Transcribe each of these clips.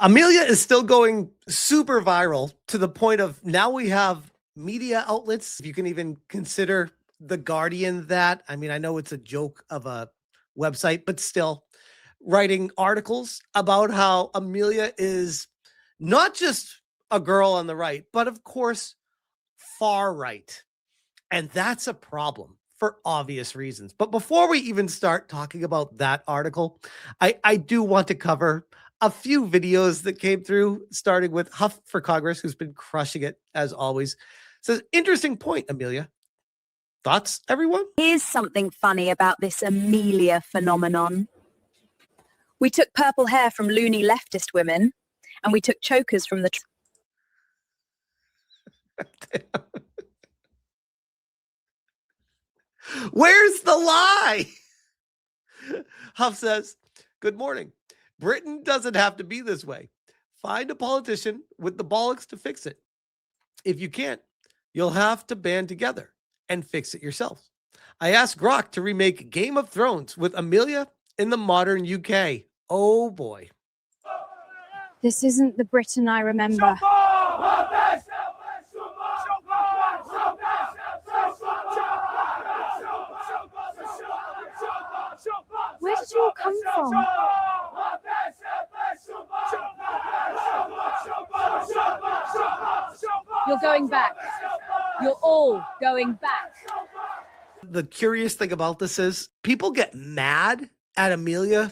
Amelia is still going super viral to the point of now we have media outlets, if you can even consider The Guardian that. I mean, I know it's a joke of a website, but still writing articles about how Amelia is not just a girl on the right, but of course, far right. And that's a problem for obvious reasons. But before we even start talking about that article, I do want to cover a few videos that came through, starting with Huff for Congress, who's been crushing it as always. Says, interesting point, Amelia. Thoughts, everyone? Here's something funny about this Amelia phenomenon. We took purple hair from loony leftist women, and we took chokers from the... Where's the lie? Huff says, good morning. Britain doesn't have to be this way. Find a politician with the bollocks to fix it. If you can't, you'll have to band together and fix it yourself. I asked Grok to remake Game of Thrones with Amelia in the modern UK. Oh boy. This isn't the Britain I remember. Where did you all come from? You're going back. You're all going back. The curious thing about this is people get mad at Amelia,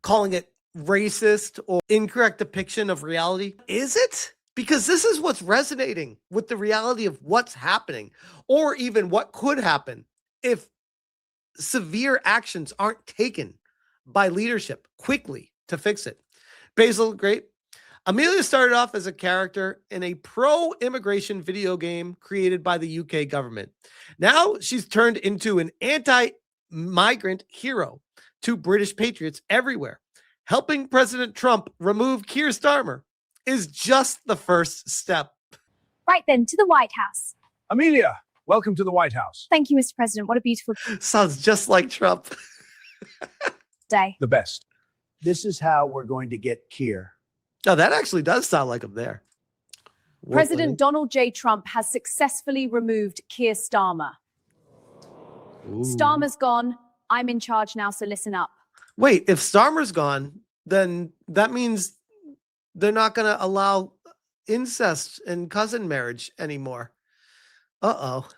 calling it racist or incorrect depiction of reality. Is it? Because this is what's resonating with the reality of what's happening, or even what could happen if severe actions aren't taken by leadership quickly to fix it. Basil, great. Amelia started off as a character in a pro-immigration video game created by the UK government. Now she's turned into an anti-migrant hero to British patriots everywhere. Helping President Trump remove Keir Starmer is just the first step. Right then, to the White House. Amelia, welcome to the White House. Thank you, Mr. President. What a beautiful Sounds just like Trump. day. The best. This is how we're going to get Keir. Oh, that actually does sound like him there. President Donald J. Trump has successfully removed Keir Starmer. Ooh. Starmer's gone. I'm in charge now, so listen up. Wait, if Starmer's gone, then that means they're not going to allow incest and cousin marriage anymore. Uh-oh.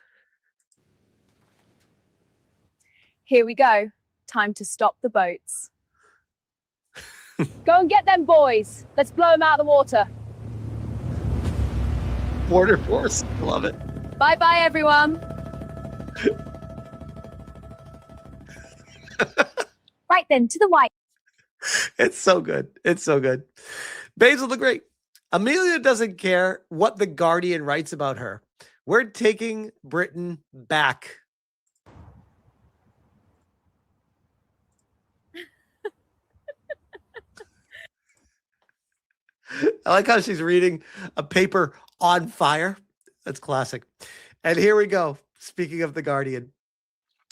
Here we go. Time to stop the boats. Go and get them boys. Let's blow them out of the water. Border Force. Love it. Bye-bye, everyone. Right then, to the White. It's so good. It's so good. Basil the Great. Amelia doesn't care what the Guardian writes about her. We're taking Britain back. I like how she's reading a paper on fire. That's classic. And here we go. Speaking of the Guardian,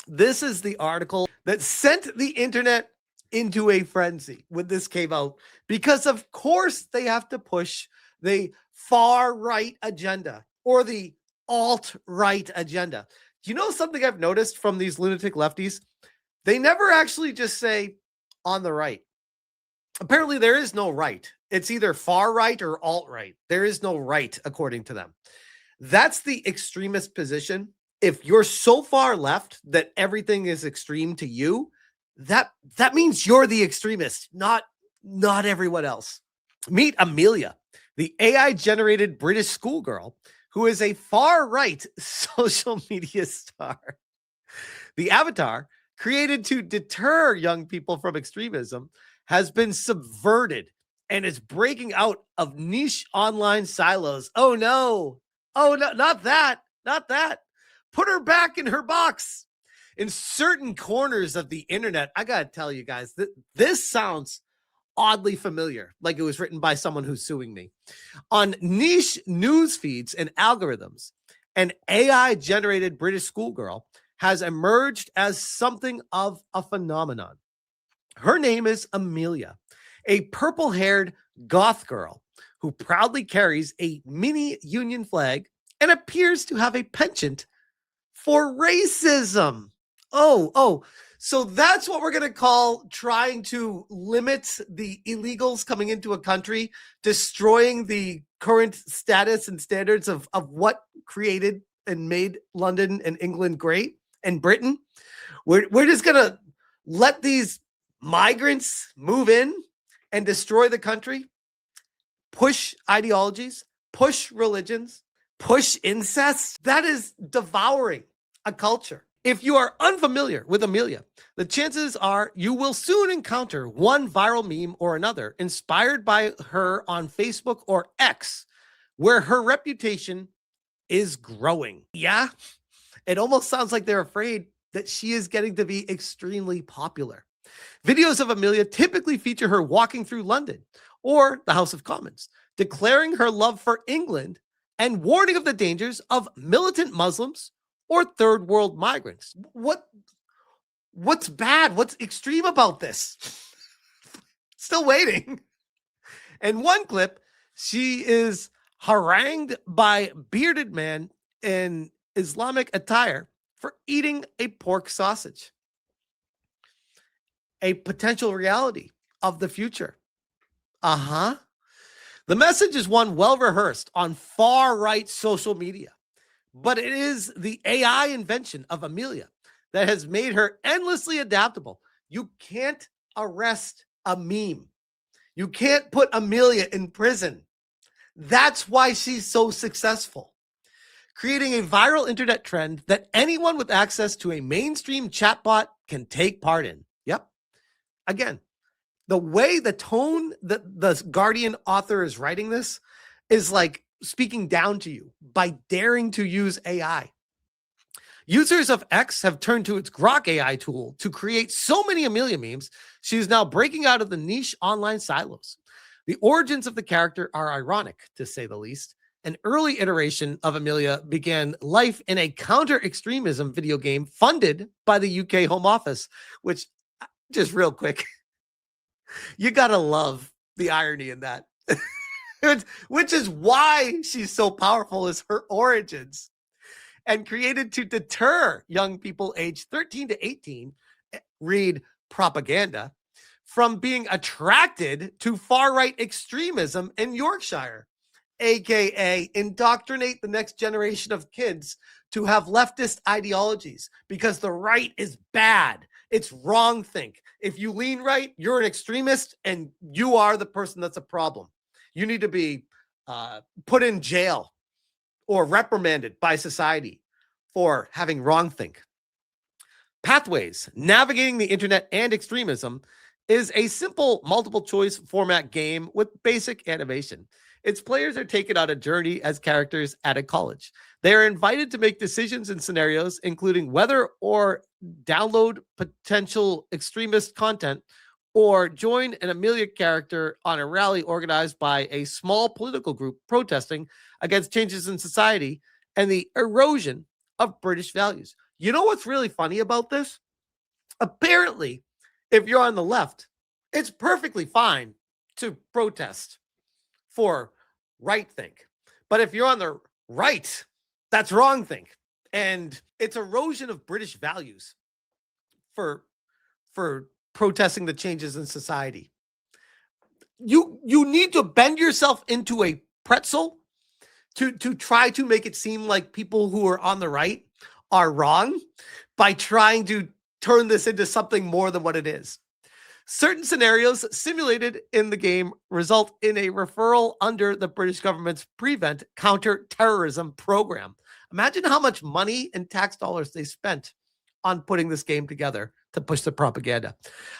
this is the article that sent the internet into a frenzy when this came out, because of course they have to push the far right agenda or the alt-right agenda. Do you know something I've noticed from these lunatic lefties? They never actually just say on the right. Apparently there is no right. It's either far right or alt-right. There is no right, according to them. That's the extremist position. If you're so far left that everything is extreme to you, that means you're the extremist, not everyone else. Meet Amelia, the AI-generated British schoolgirl who is a far-right social media star. The avatar, created to deter young people from extremism, has been subverted and is breaking out of niche online silos. Oh no, not that. Put her back in her box. In certain corners of the internet, I gotta tell you guys, this sounds oddly familiar, like it was written by someone who's suing me. On niche news feeds and algorithms, an AI-generated British schoolgirl has emerged as something of a phenomenon. Her name is Amelia, a purple-haired goth girl who proudly carries a mini Union flag and appears to have a penchant for racism. Oh, so that's what we're going to call trying to limit the illegals coming into a country, destroying the current status and standards of what created and made London and England great and Britain. We're just going to let these migrants move in and destroy the country, push ideologies, push religions, push incest. That is devouring a culture. If you are unfamiliar with Amelia, the chances are you will soon encounter one viral meme or another inspired by her on Facebook or X, where her reputation is growing. Yeah, it almost sounds like they're afraid that she is getting to be extremely popular. Videos of Amelia typically feature her walking through London or the House of Commons, declaring her love for England and warning of the dangers of militant Muslims or third world migrants. What's bad? What's extreme about this? Still waiting. In one clip, she is harangued by bearded man in Islamic attire for eating a pork sausage. A potential reality of the future. The message is one well rehearsed on far-right social media, but it is the AI invention of Amelia that has made her endlessly adaptable. You can't arrest a meme. You can't put Amelia in prison. That's why she's so successful, creating a viral internet trend that anyone with access to a mainstream chatbot can take part in. Yep. Again, the way, the tone that the Guardian author is writing this is like speaking down to you by daring to use AI. Users of X have turned to its Grok AI tool to create so many Amelia memes, she is now breaking out of the niche online silos. The origins of the character are ironic, to say the least. An early iteration of Amelia began life in a counter-extremism video game funded by the UK Home Office, which, just real quick, you gotta love the irony in that. Which is why she's so powerful, is her origins. And created to deter young people aged 13 to 18, read propaganda, from being attracted to far-right extremism in Yorkshire, aka indoctrinate the next generation of kids to have leftist ideologies because the right is bad. It's wrong think. If you lean right, you're an extremist and you are the person that's a problem. You need to be put in jail or reprimanded by society for having wrong think. Pathways, Navigating the Internet and Extremism, is a simple multiple choice format game with basic animation. Its players are taken on a journey as characters at a college. They are invited to make decisions in scenarios, including whether or download potential extremist content or join an Amelia character on a rally organized by a small political group protesting against changes in society and the erosion of British values. You know what's really funny about this? Apparently, if you're on the left, it's perfectly fine to protest for right think. But if you're on the right, that's wrong think. And it's erosion of British values for protesting the changes in society. You need to bend yourself into a pretzel to try to make it seem like people who are on the right are wrong by trying to turn this into something more than what it is. Certain scenarios simulated in the game result in a referral under the British government's Prevent Counter-Terrorism program. Imagine how much money and tax dollars they spent on putting this game together to push the propaganda.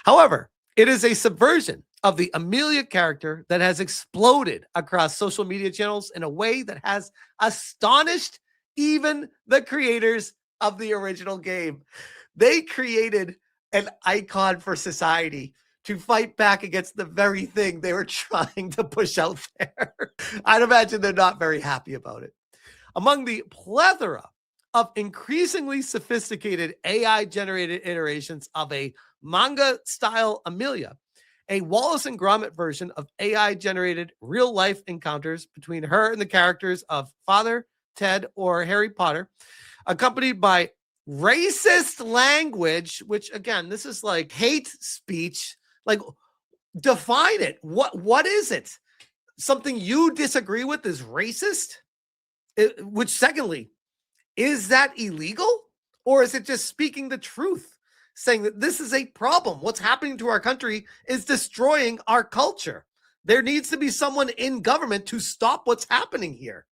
However, it is a subversion of the Amelia character that has exploded across social media channels in a way that has astonished even the creators of the original game. They created an icon for society to fight back against the very thing they were trying to push out there. I'd imagine they're not very happy about it. Among the plethora of increasingly sophisticated AI-generated iterations of a manga-style Amelia, a Wallace and Gromit version of AI-generated real-life encounters between her and the characters of Father Ted or Harry Potter, accompanied by racist language, which again, this is like hate speech. Like, define it. What is it? Something you disagree with is racist? Which, secondly, is that illegal? Or is it just speaking the truth, saying that this is a problem? What's happening to our country is destroying our culture. There needs to be someone in government to stop what's happening here.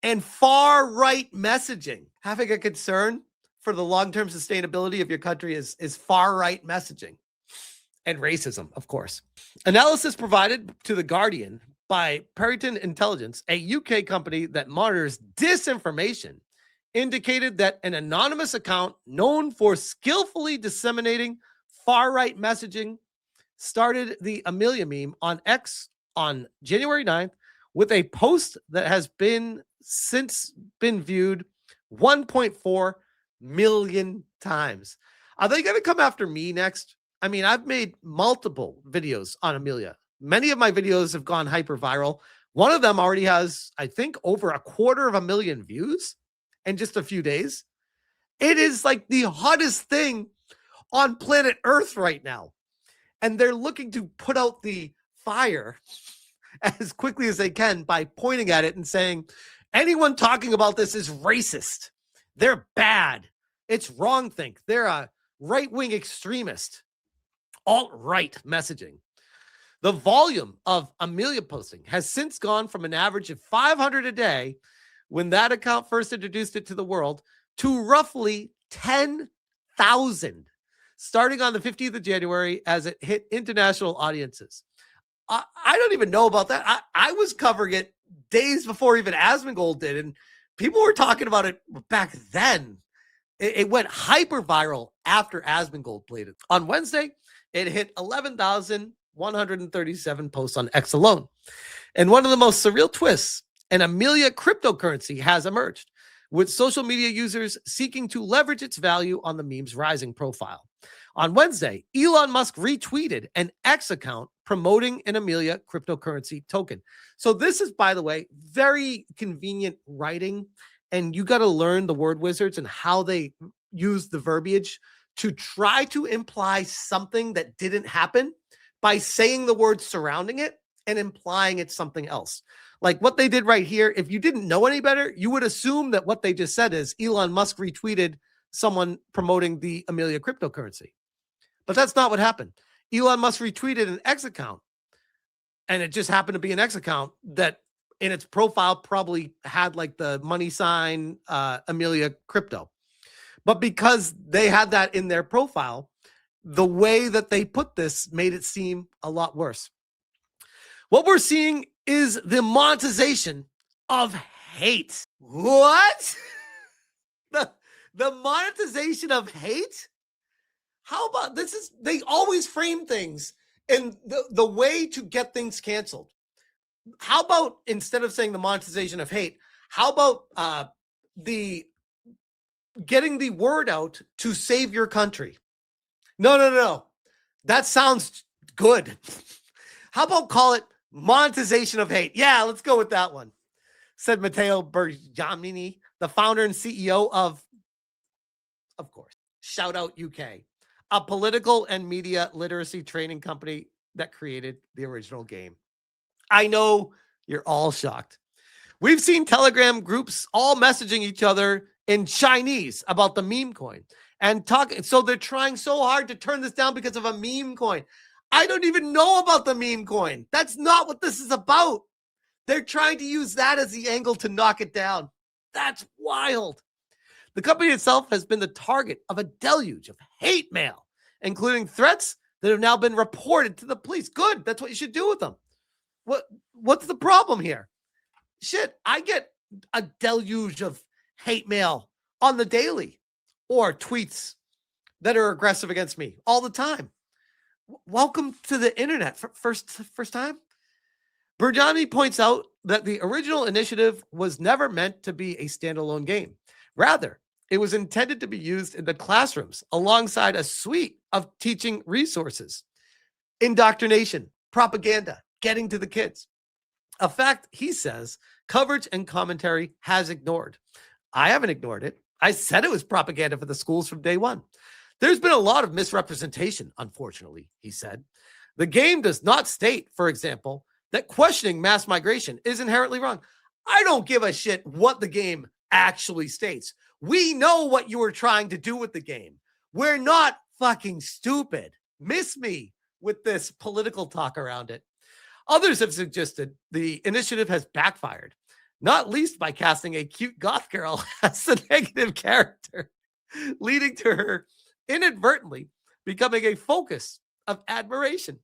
And far-right messaging. Having a concern for the long-term sustainability of your country is far-right messaging. And racism, of course. Analysis provided to The Guardian by Puritan Intelligence, a UK company that monitors disinformation, indicated that an anonymous account known for skillfully disseminating far-right messaging started the Amelia meme on X on January 9th with a post that has since been viewed 1.4 million times. Are they going to come after me next? I mean, I've made multiple videos on Amelia. Many of my videos have gone hyper viral. One of them already has, I think, over 250,000 views in just a few days. It is like the hottest thing on planet Earth right now. And they're looking to put out the fire as quickly as they can by pointing at it and saying, anyone talking about this is racist. They're bad. It's wrongthink. They're a right-wing extremist. Alt-right messaging. The volume of Amelia posting has since gone from an average of 500 a day when that account first introduced it to the world to roughly 10,000 starting on the 15th of January as it hit international audiences. I don't even know about that. I was covering it days before even Asmongold did, and people were talking about it back then. It went hyper viral after Asmongold played it. On Wednesday, it hit 11,137 posts on X alone. And one of the most surreal twists, an Amelia cryptocurrency has emerged, with social media users seeking to leverage its value on the meme's rising profile. On Wednesday, Elon Musk retweeted an X account promoting an Amelia cryptocurrency token. So this is, by the way, very convenient writing, and you got to learn the word wizards and how they use the verbiage to try to imply something that didn't happen by saying the word surrounding it and implying it's something else. Like what they did right here, if you didn't know any better, you would assume that what they just said is Elon Musk retweeted someone promoting the Amelia cryptocurrency. But that's not what happened. Elon Musk retweeted an X account, and it just happened to be an X account that in its profile probably had like the money sign Amelia crypto. But because they had that in their profile, the way that they put this made it seem a lot worse. What we're seeing is the monetization of hate. What? The monetization of hate? How about this? They always frame things in the way to get things canceled. How about instead of saying the monetization of hate, how about the getting the word out to save your country? No. That sounds good. How about call it monetization of hate? Yeah, let's go with that one, said Matteo Bergamini, the founder and CEO of course, Shout Out UK, a political and media literacy training company that created the original game. I know you're all shocked. We've seen Telegram groups all messaging each other in Chinese about the meme coin and talking. So they're trying so hard to turn this down because of a meme coin. I don't even know about the meme coin. That's not what this is about. They're trying to use that as the angle to knock it down. That's wild. The company itself has been the target of a deluge of hate mail, including threats that have now been reported to the police. Good. That's what you should do with them. What's the problem here? Shit, I get a deluge of hate mail on the daily or tweets that are aggressive against me all the time. Welcome to the internet. First time. Berjani points out that the original initiative was never meant to be a standalone game. Rather, it was intended to be used in the classrooms alongside a suite of teaching resources. indoctrination, propaganda, getting to the kids. A fact, he says, coverage and commentary has ignored. I haven't ignored it. I said it was propaganda for the schools from day one. There's been a lot of misrepresentation, unfortunately, he said. The game does not state, for example, that questioning mass migration is inherently wrong. I don't give a shit what the game actually states. We know what you were trying to do with the game. We're not fucking stupid. Miss me with this political talk around it. Others have suggested the initiative has backfired, not least by casting a cute goth girl as the negative character, leading to her inadvertently becoming a focus of admiration.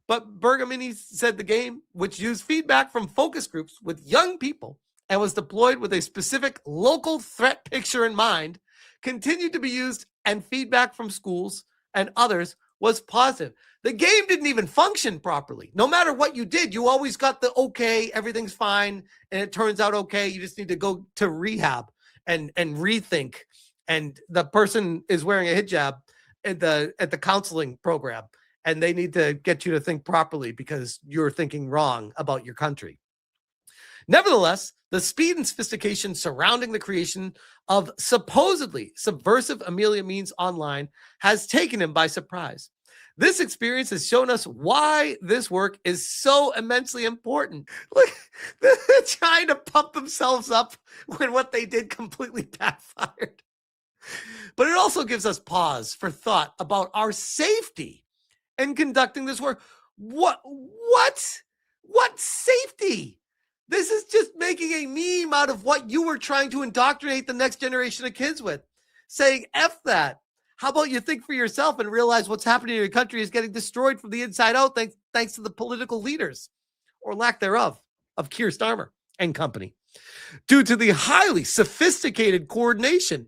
But Bergamini said the game, which used feedback from focus groups with young people and was deployed with a specific local threat picture in mind, continued to be used, and feedback from schools and others was positive. The game didn't even function properly. No matter what you did, you always got the okay, everything's fine, and it turns out okay. You just need to go to rehab and rethink. And the person is wearing a hijab at the counseling program, and they need to get you to think properly because you're thinking wrong about your country. Nevertheless, the speed and sophistication surrounding the creation of supposedly subversive Amelia memes online has taken him by surprise. This experience has shown us why this work is so immensely important. Look, they're trying to pump themselves up when what they did completely backfired. But it also gives us pause for thought about our safety in conducting this work. What safety? This is just making a meme out of what you were trying to indoctrinate the next generation of kids with, saying F that. How about you think for yourself and realize what's happening in your country is getting destroyed from the inside out thanks to the political leaders, or lack thereof, of Keir Starmer and company, due to the highly sophisticated coordination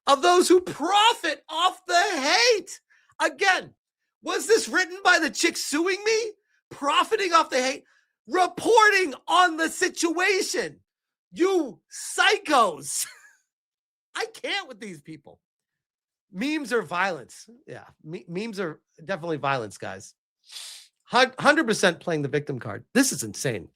of those who profit off the hate. Again, was this written by the chick suing me? Profiting off the hate? Reporting on the situation. You psychos. I can't with these people. Memes are violence. Yeah, memes are definitely violence, guys. 100% playing the victim card. This is insane.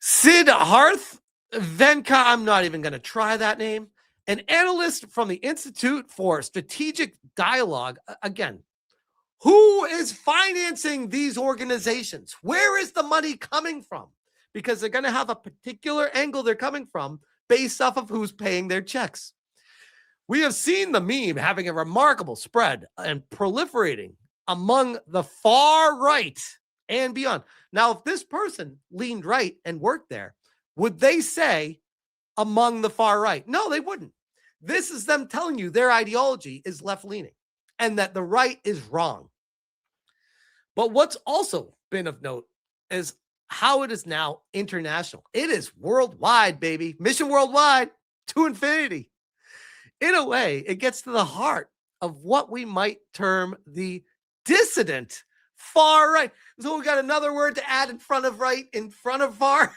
Sid Harth Venka, I'm not even going to try that name. An analyst from the Institute for Strategic Dialogue. Again, who is financing these organizations? Where is the money coming from? Because they're going to have a particular angle they're coming from based off of who's paying their checks. We have seen the meme having a remarkable spread and proliferating among the far right and beyond. Now, if this person leaned right and worked there, would they say among the far right? No, they wouldn't. This is them telling you their ideology is left-leaning and that the right is wrong. But what's also been of note is how it is now international. It is worldwide, baby. Mission worldwide to infinity. In a way, it gets to the heart of what we might term the dissident far right. So we got another word to add in front of right, in front of far.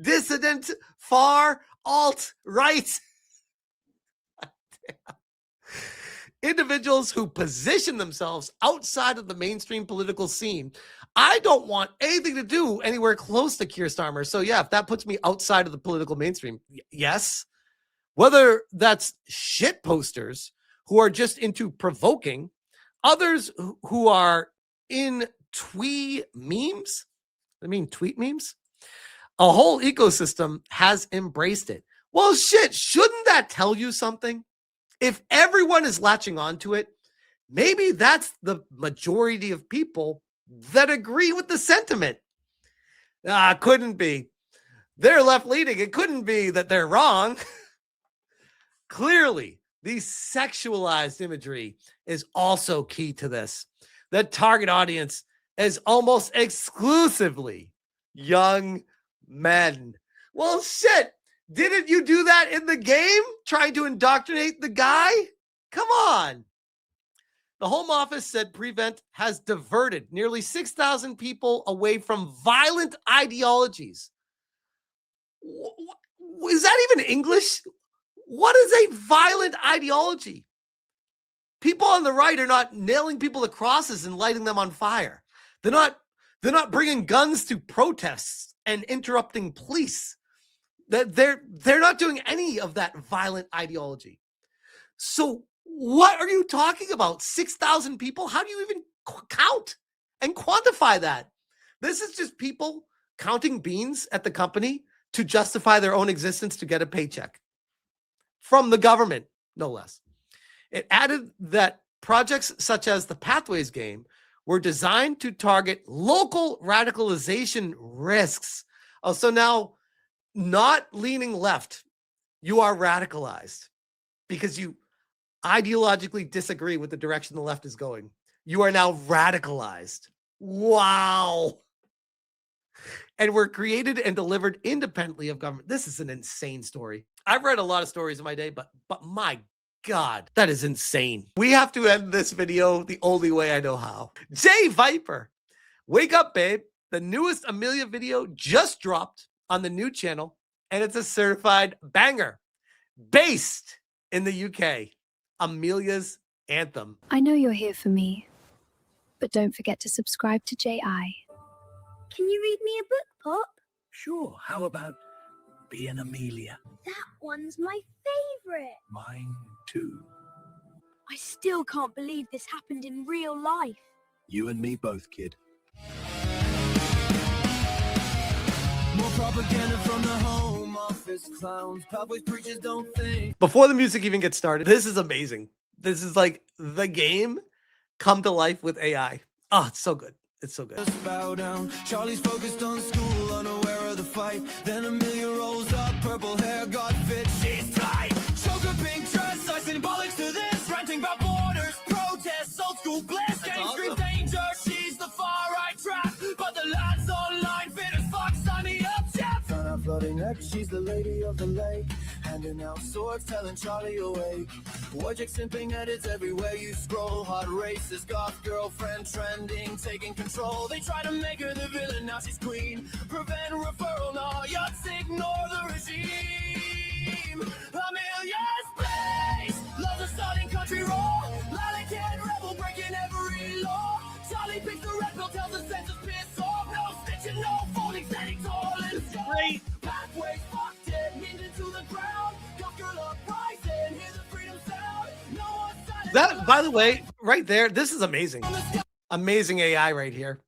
Dissident far alt right. Individuals who position themselves outside of the mainstream political scene. I don't want anything to do anywhere close to Keir Starmer. So yeah, if that puts me outside of the political mainstream, yes. Whether that's shit posters who are just into provoking, others who are in tweet memes. I mean, tweet memes. A whole ecosystem has embraced it. Well, shit, shouldn't that tell you something? If everyone is latching onto it, maybe that's the majority of people that agree with the sentiment. Couldn't be. They're left-leaning. It couldn't be that they're wrong. Clearly, the sexualized imagery is also key to this. The target audience is almost exclusively young men. Well, shit. Didn't you do that in the game? Trying to indoctrinate the guy? Come on. The Home Office said Prevent has diverted nearly 6,000 people away from violent ideologies. Is that even English? What is a violent ideology? People on the right are not nailing people to crosses and lighting them on fire. They're not bringing guns to protests and interrupting police. They're not doing any of that violent ideology. So what are you talking about? 6,000 people? How do you even count and quantify that? This is just people counting beans at the company to justify their own existence to get a paycheck from the government, no less. It added that projects such as the Pathways game were designed to target local radicalization risks. Oh, so now, not leaning left, you are radicalized because you ideologically disagree with the direction the left is going. You are now radicalized. Wow. And were created and delivered independently of government. This is an insane story. I've read a lot of stories in my day, but my God, that is insane. We have to end this video the only way I know how. Jay Viper, wake up, babe. The newest Amelia video just dropped on the new channel, and it's a certified banger based in the UK. Amelia's Anthem. I know you're here for me, but don't forget to subscribe to JI. Can you read me a book, Pop? Sure. How about being Amelia? That one's my favourite. Mine too. I still can't believe this happened in real life. You and me both, kid. More propaganda from the home office clowns. Pathways preachers don't think. Before the music even gets started, this is amazing. This is like the game come to life with AI. Oh, it's so good. It's so good. Just bow down. Charlie's focused on school, unaware of the fight. Then Amelia rolls up, purple hair, got fit. She's tight. Choker pink dress, I symbolics to this. Ranting about borders, protests, old school bliss. Gang street danger, she's the far right trap. But the lads online fit as fuck, sign me up, chap. Found out floating neck, she's the lady of the lake. Handing out swords, telling Charlie awake. Wojciech simping edits everywhere you scroll. Hot racist, goth girlfriend trending, taking control. They try to make her the villain, now she's queen. Prevent referral, no, yachts ignore the regime. Amelia's place, loves a starting country raw. Lala cat rebel breaking every law. Charlie picks the red pill, tells the census piss off. No snitching, no folding, standing tall and strong. Great. Pathways fucked it, pinned into the ground. Got girl uprising, hear the freedom sound. No one's silent. That, by the way, right there, this is amazing. Amazing AI right here.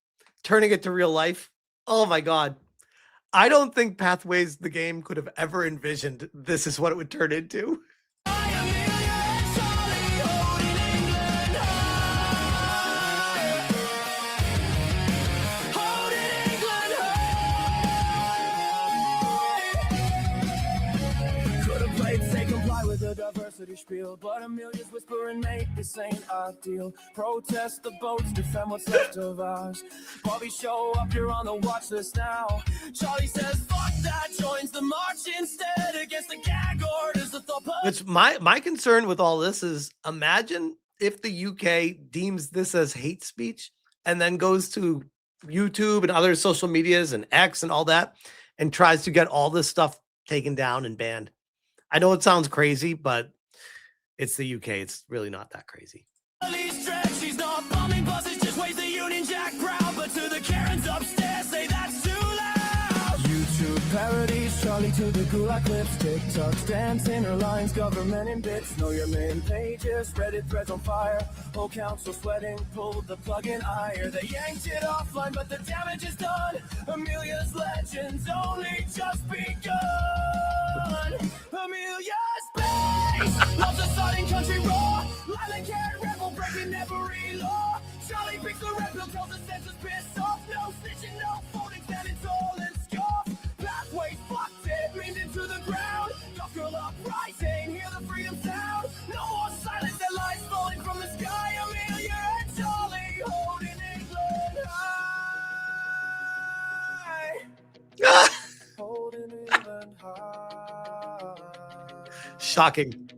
Turning it to real life. Oh my God. I don't think Pathways, the game, could have ever envisioned this is what it would turn into. The diversity spiel, but Amelia's whispering, make this ain't ideal. Protest the boats, defend what's left of ours. Bobby, show up, you're on the watch list now. Charlie says, fuck that, joins the march instead against the gag orders. The thought. Which my concern with all this is, imagine if the UK deems this as hate speech and then goes to YouTube and other social medias and X and all that and tries to get all this stuff taken down and banned. I know it sounds crazy, but it's the UK. It's really not that crazy. She's not bombing buses, just waves the Union Jack proud, but to the Karens upstairs, say that's too loud. YouTube parodies, Charlie to the Gulag clips, TikToks, dancing her lines, government in bits, know your main pages, Reddit threads on fire, whole council sweating, pulled the plug in ire, they yanked it offline, but the damage is done. Amelia's legends only just begun. Amelia's base, loves a starting country raw. Lila cat rebel breaking every law. Charlie picks the red pill, tells the census piss off. No snitching, no folding, standing tall and scoff. Pathways fucked it, leaned into the ground. Goth girl uprising, hear the freedom sound. No more silence, that lies falling from the sky. Amelia and Charlie holding England high. Holding England high. Shocking.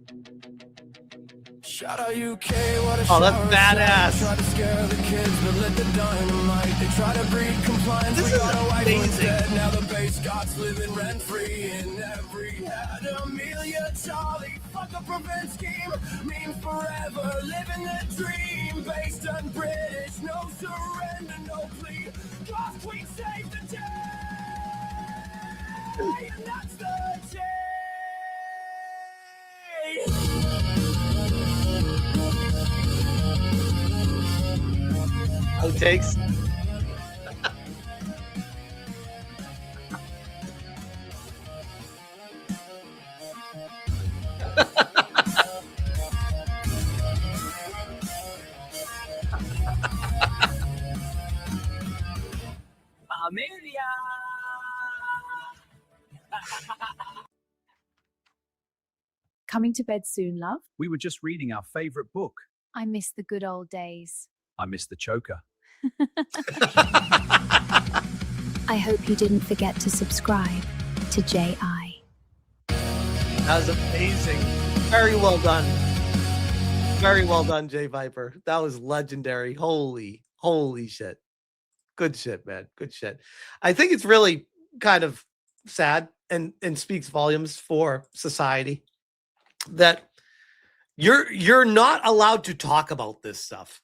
Shout out UK, what a Oh, that's shower of badass. slang. Try to scare the kids, but let the dynamite. They try to breed compliance. This We is got a wife amazing. instead. Now the base Scots living rent free in every head. Amelia, Charlie, fuck a prevent scheme. Memes forever, living the dream. Based on British, no surrender, no plea. God's queen save the day. And that's the J. Outtakes. Amelia! Coming to bed soon, love? We were just reading our favorite book. I miss the good old days. I miss the choker. I hope you didn't forget to subscribe to JI. That was amazing. Very well done. Very well done, Jay Viper. That was legendary. Holy shit. Good shit, man. Good shit. I think it's really kind of sad and speaks volumes for society that you're not allowed to talk about this stuff.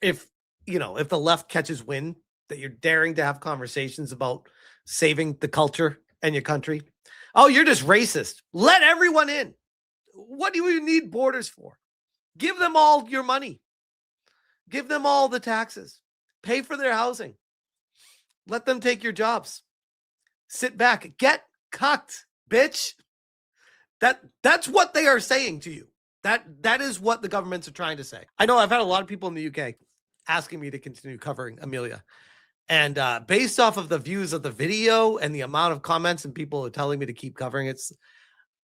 If if the left catches wind that you're daring to have conversations about saving the culture and your country, oh, you're just racist. Let everyone in. What do you need borders for? Give them all your money. Give them all the taxes. Pay for their housing. Let them take your jobs. Sit back. Get cucked, bitch. That's what they are saying to you. That is what the governments are trying to say. I know I've had a lot of people in the UK asking me to continue covering Amelia. And based off of the views of the video and the amount of comments and people are telling me to keep covering it,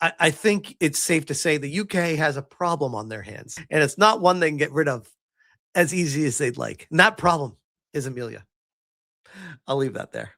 I think it's safe to say the UK has a problem on their hands. And it's not one they can get rid of as easy as they'd like. And that problem is Amelia. I'll leave that there.